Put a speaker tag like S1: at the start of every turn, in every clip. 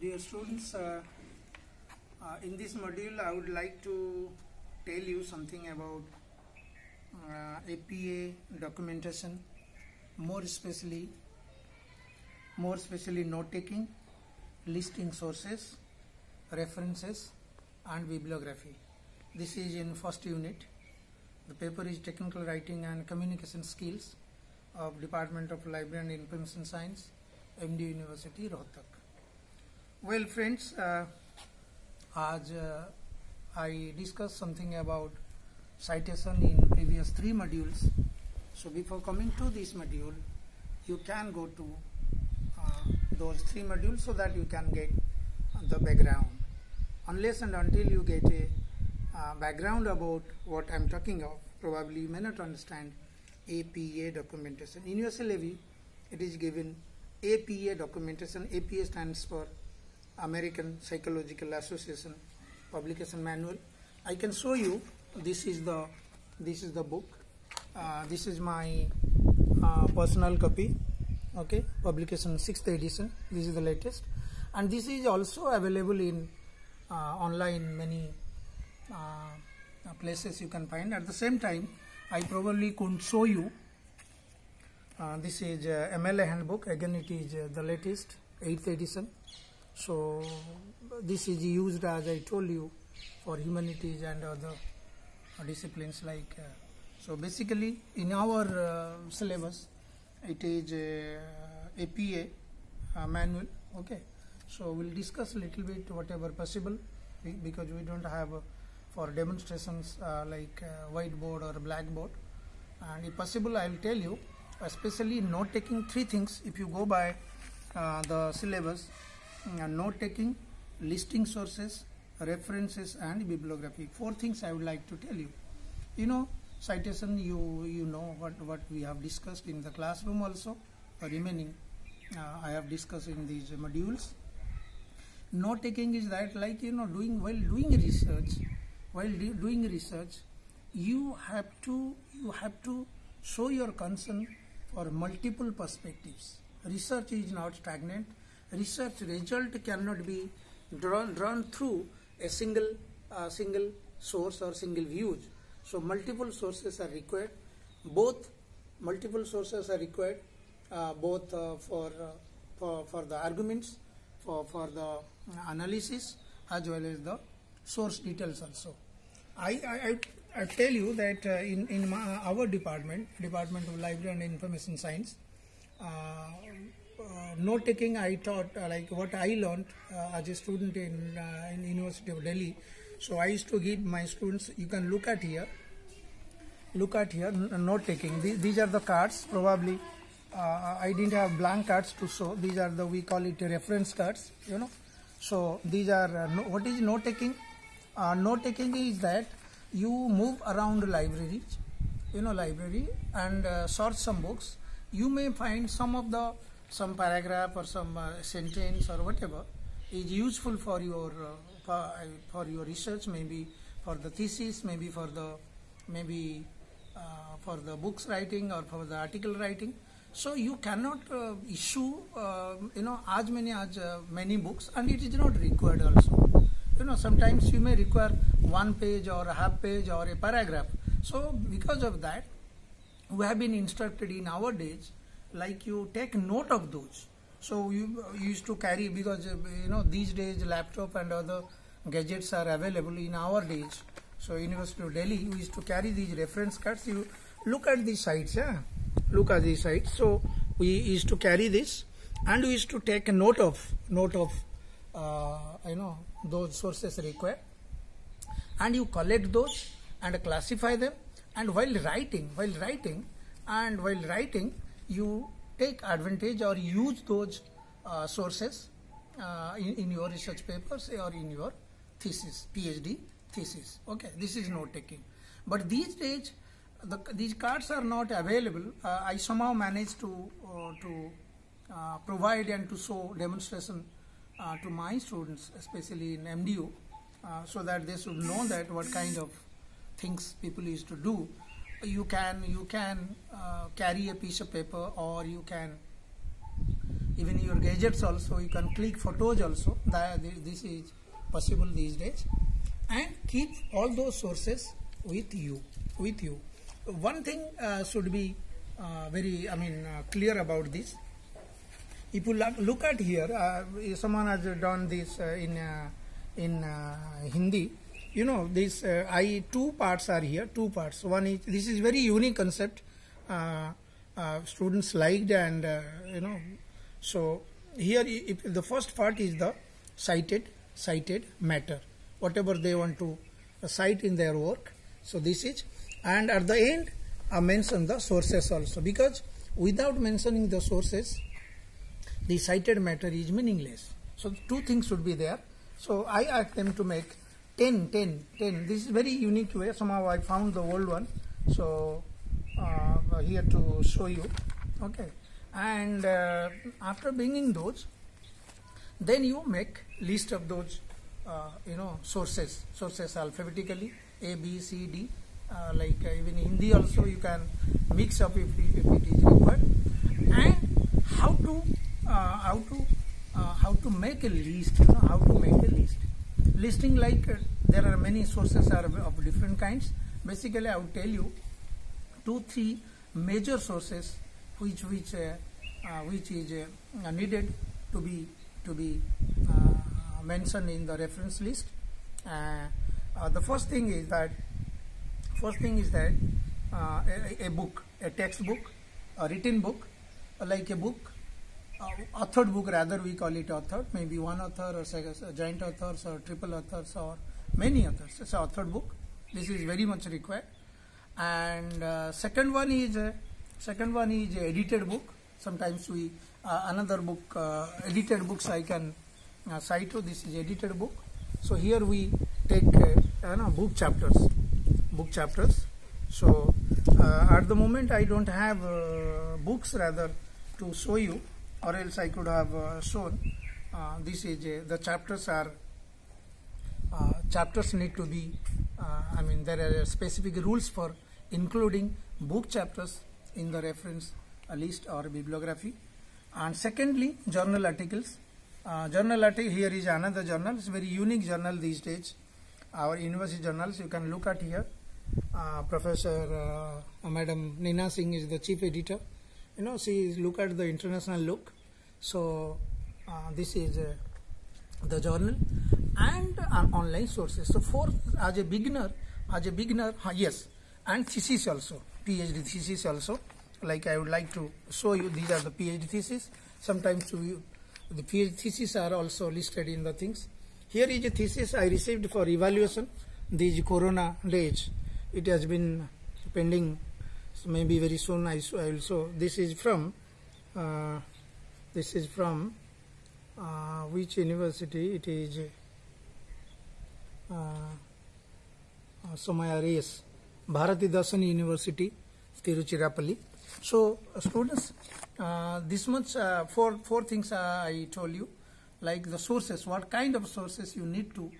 S1: Dear students, in this module I would like to tell you something about APA documentation, more especially note taking, listing sources, references and bibliography. This is in first unit. The paper is Technical Writing and Communication Skills of Department of Library and Information Science, MD University, Rohtak. Well friends, आज I discussed something about citation in previous 3 modules. So before coming to this module, you can go to those 3 modules so that you can get the background. Unless and until you get a background about what I am talking of, probably you may not understand APA documentation. In USLAV, it is given APA documentation. APA stands for American Psychological Association Publication Manual. I can show you. This is the book. This is my personal copy. Okay, publication 6th edition. This is the latest, and this is also available in online many places you can find. At the same time, I probably couldn't show you. This is MLA handbook. Again, it is the latest 8th edition. So this is used, as I told you, for humanities and other disciplines like. So basically, in our syllabus, it is APA manual. Okay. So we'll discuss a little bit whatever possible, because we don't have for demonstrations like whiteboard or blackboard. And if possible, I will tell you, especially note taking, 3 things. If you go by the syllabus, note taking, listing sources, references and bibliography. 4 things I would like to tell you. You know, citation, you know what we have discussed in the classroom also. The remaining I have discussed in these modules. Note taking is that, like, you know, while doing research, you have to show your concern for multiple perspectives. Research is not stagnant. Research result cannot be drawn through a single source or single views. So multiple sources are required. Multiple sources are required, both for the arguments, for the analysis, as well as the source details also. I tell you that in our department of Library and Information Science, note taking, I taught like what I learned as a student in University of Delhi. So I used to give my students, you can look at here, note taking. These are the cards. Probably I didn't have blank cards to show. These are we call it reference cards, you know. So these are what is note taking? Note taking is that you move around library and search some books. You may find some paragraph or some sentence or whatever is useful for your research, maybe for the thesis, maybe for the books writing or for the article writing. So you cannot issue as many books, and it is not required also. You know, sometimes you may require 1 page or a half page or a paragraph. So because of that, we have been instructed in our days, like, you take note of those. So you used to carry, because you know, these days laptop and other gadgets are available. In our days, so University of Delhi, we used to carry these reference cards. You look at these sites, look at these sites. So we used to carry this, and we used to take a note of those sources required, and you collect those and classify them. And while writing, you take advantage or use those sources in your research papers or in your thesis, PhD thesis. Okay, this is note taking. But these days, these cards are not available. I somehow managed to provide and to show demonstration to my students, especially in MDU, so that they should know that what kind of things people used to do. You can carry a piece of paper, or you can even your gadgets also, you can click photos also. This is possible these days. And keep all those sources with you. One thing should be very clear about this. If you look at here, someone has done this in Hindi. You know, this two parts are here. Two parts. One is, this is very unique concept. Students liked, and so here if the first part is the cited matter, whatever they want to cite in their work. So this is, and at the end mention the sources also, because without mentioning the sources, the cited matter is meaningless. So two things should be there. So I asked them to make 10. This is very unique way. Somehow I found the old one. So here to show you. Okay. And after bringing those, then you make list of those sources alphabetically, A, B, C, D. Like even in Hindi also you can mix up if it is required. And how to make a list. How to make a list. Listing, like there are many sources are of different kinds. Basically, I would tell you 2-3 major sources which is needed to be mentioned in the reference list. The first thing is that a book, a textbook, a written book, like a book, authored book, rather we call it authored, maybe one author or joint authors or triple authors or many authors. It's an authored book. This is very much required. And second one is edited book. Sometimes we another book, edited books I can cite to. This is edited book. So here we take book chapters. So at the moment I don't have books rather to show you, or else I could have shown. This is the chapters are chapters need to be. There are specific rules for including book chapters in the reference list or bibliography. And secondly, journal articles. Journal article, here is another journal. It's a very unique journal these days. Our university journals, you can look at here. Professor Madam Nina Singh is the chief editor. She look at the international look. So this is the journal and online sources. So for as a beginner, yes, and thesis also, PhD thesis also. Like I would like to show you, these are the PhD thesis. Sometimes the PhD thesis are also listed in the things. Here is a thesis I received for evaluation. These Corona days, it has been pending. So maybe very soon I will show. This is from which university? It is Somaya Reyes, Bharati Darshan University, Tiruchirappalli. So students, this much four things I told you, like the sources, what kind of sources you need to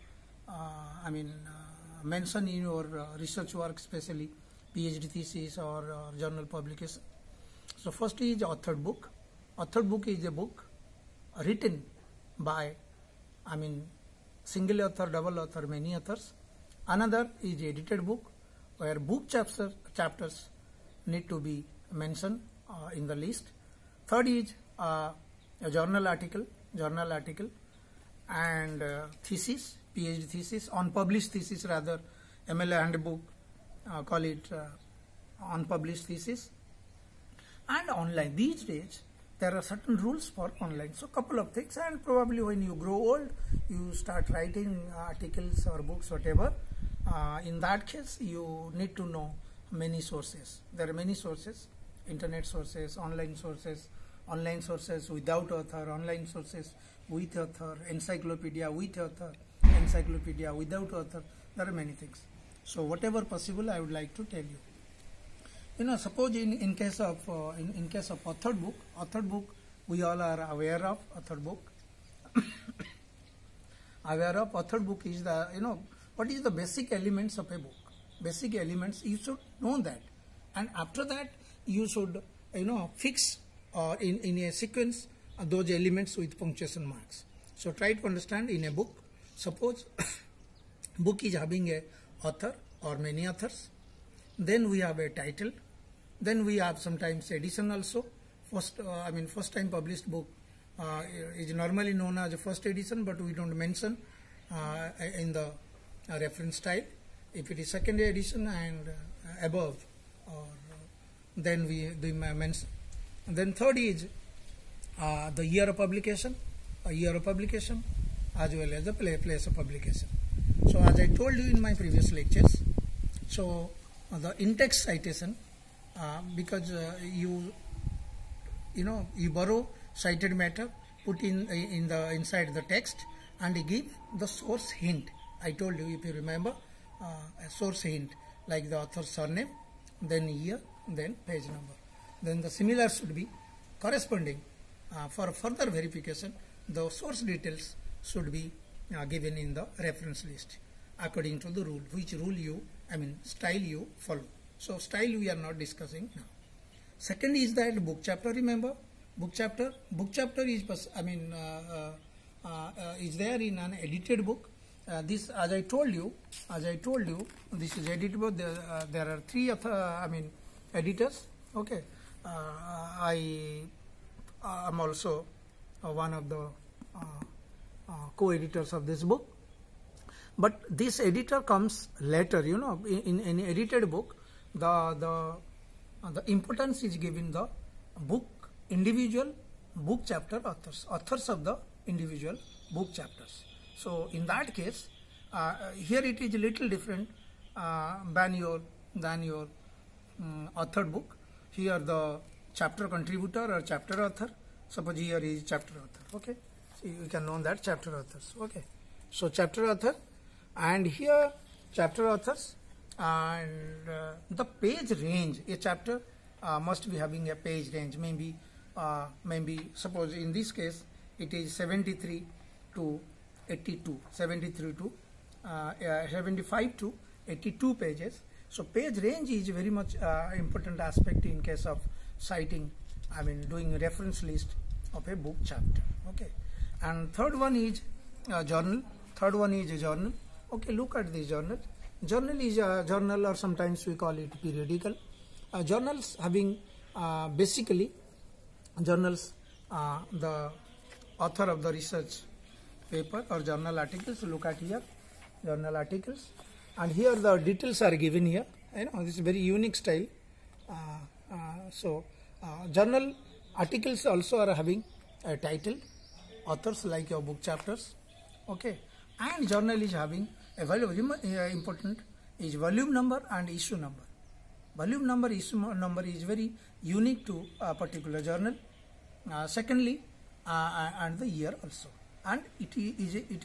S1: mention in your research work, especially PhD thesis or journal publication. So first is authored book. Authored book is a book written by single author, double author, many authors. Another is edited book, where book chapters need to be mentioned in the list. Third is a journal article, and thesis, PhD thesis, unpublished thesis rather, MLA handbook, call it unpublished thesis, and online. These days there are certain rules for online. So couple of things, and probably when you grow old, you start writing articles or books, whatever. In that case, you need to know many sources. There are many sources: internet sources, online sources without author, online sources with author, encyclopedia with author, encyclopedia without author. There are many things. So whatever possible, I would like to tell you. Suppose in case of authored book, we all are aware of authored book. Authored book is the what is the basic elements of a book. Basic elements, you should know that, and after that you should fix in a sequence those elements with punctuation marks. So try to understand in a book. Suppose book is having a author or many authors. Then we have a title. Then we have sometimes edition also. First time published book is normally known as a first edition, but we don't mention in the reference style. If it is second edition and above, then we mention. Then third is the year of publication, as well as the place of publication. So as I told you in my previous lectures, so the in-text citation, because you borrow cited matter, put inside the text, and give the source hint. I told you, if you remember, a source hint like the author's surname, then year, then page number. Then the similar should be corresponding. For further verification, the source details should be given in the reference list according to the rule, which rule style you follow. So style we are not discussing now. Second is that book chapter. Remember, book chapter is is there in an edited book. This, as I told you, this is edited book. There are three editors. Okay, I am also one of the co-editors of this book. But this editor comes later. In edited book, the importance is given the book individual book chapter authors of the individual book chapters. So in that case, here it is a little different than your authored book. Here the chapter contributor or chapter author. Suppose here is chapter author. Okay, so you can know that chapter authors. Okay, so chapter author, and here chapter authors, and the page range. A chapter must be having a page range. Maybe suppose in this case it is 73 to 82, 73 to 75 to 82 pages. So page range is very much important aspect in case of citing, doing a reference list of a book chapter. Okay, and third one is journal. Okay, look at this journal. Journal is a journal, or sometimes we call it periodical. Journals having basically journals, the author of the research paper or journal articles. Look at here, journal articles, and here the details are given here. This is very unique style. Journal articles also are having a title, authors like your book chapters. Okay, and journal is having a very important is volume number and issue number. Volume number, issue number is very unique to a particular journal. Secondly, and the year also, and it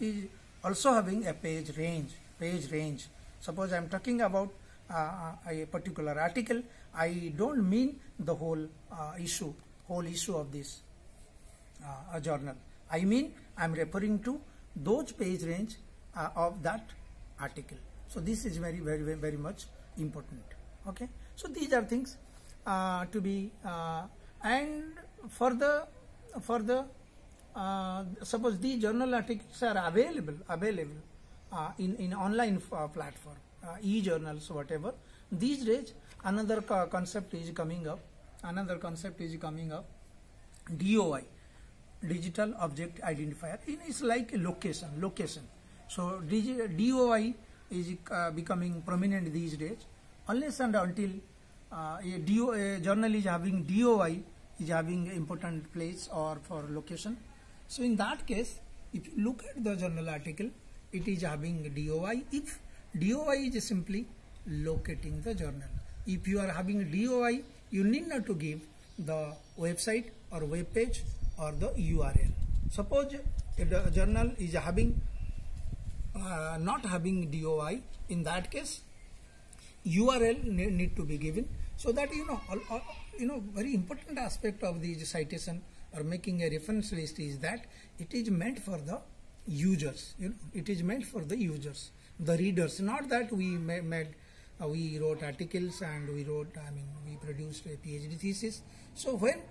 S1: is also having a page range. Suppose I am talking about a particular article, I don't mean the whole issue of this journal. I mean I am referring to those page range of that article. So this is very much important. Okay, so these are things to be and for the suppose these journal articles are available in online platform, e-journals, whatever. These days another concept is coming up. DOI, digital object identifier. It's like a location. So DOI is becoming prominent these days. Unless and until a journal is having DOI, is having important place or for location. So in that case, if you look at the journal article, it is having DOI. If DOI is simply locating the journal. If you are having DOI, you need not to give the website or web page or the URL. Suppose if the journal is having not having DOI, in that case URL need to be given, so that very important aspect of the citation or making a reference list is that it is meant for the users. It is meant for the users, the readers. Not that we we wrote articles and we produced a PhD thesis. So when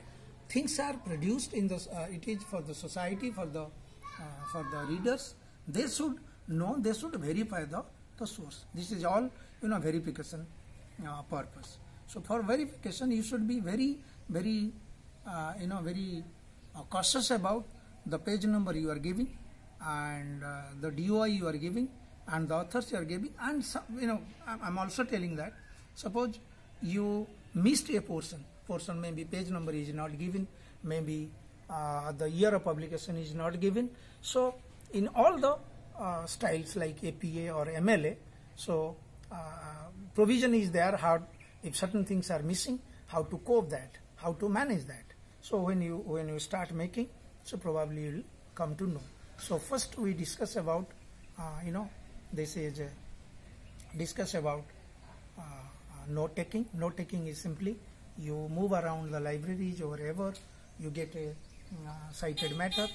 S1: things are produced in the it is for the society, for the readers. They should know, they should verify the source. This is all verification purpose. So for verification you should be very very cautious about the page number you are giving, and the DOI you are giving, and the authors you are giving. And some, I'm also telling that suppose you missed a portion, maybe page number is not given, maybe the year of publication is not given. So in all the styles like APA or MLA, so provision is there how, if certain things are missing, how to cope that, how to manage that. So when you start making, so probably you will come to know. So first we discuss about this is discuss about note taking. Note taking is simply you move around the libraries or wherever you get a cited matter,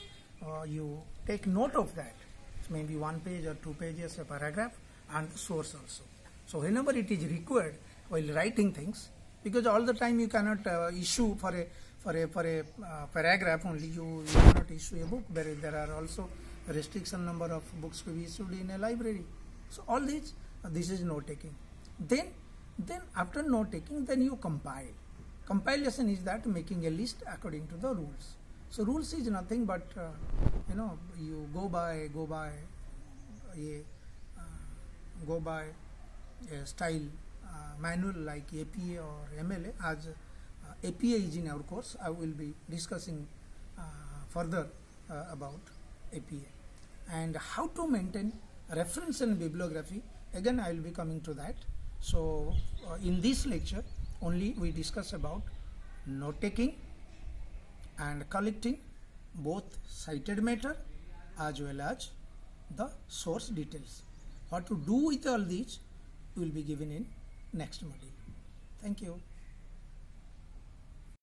S1: you take note of that. It's maybe 1 page or 2 pages, a paragraph, and the source also. So whenever it is required while writing things, because all the time you cannot issue for a paragraph only, you cannot issue a book. There are also restriction number of books to be issued in a library. So all this is note taking. Then after note taking, then you compile. Compilation is that making a list according to the rules. So rules is nothing but you go by a style manual like APA or MLA. As APA is in our course, I will be discussing further about APA, and how to maintain reference and bibliography. Again, I will be coming to that. So in this lecture only we discuss about note taking and collecting both cited matter as well as the source details. What to do with all these will be given in next module. Thank you.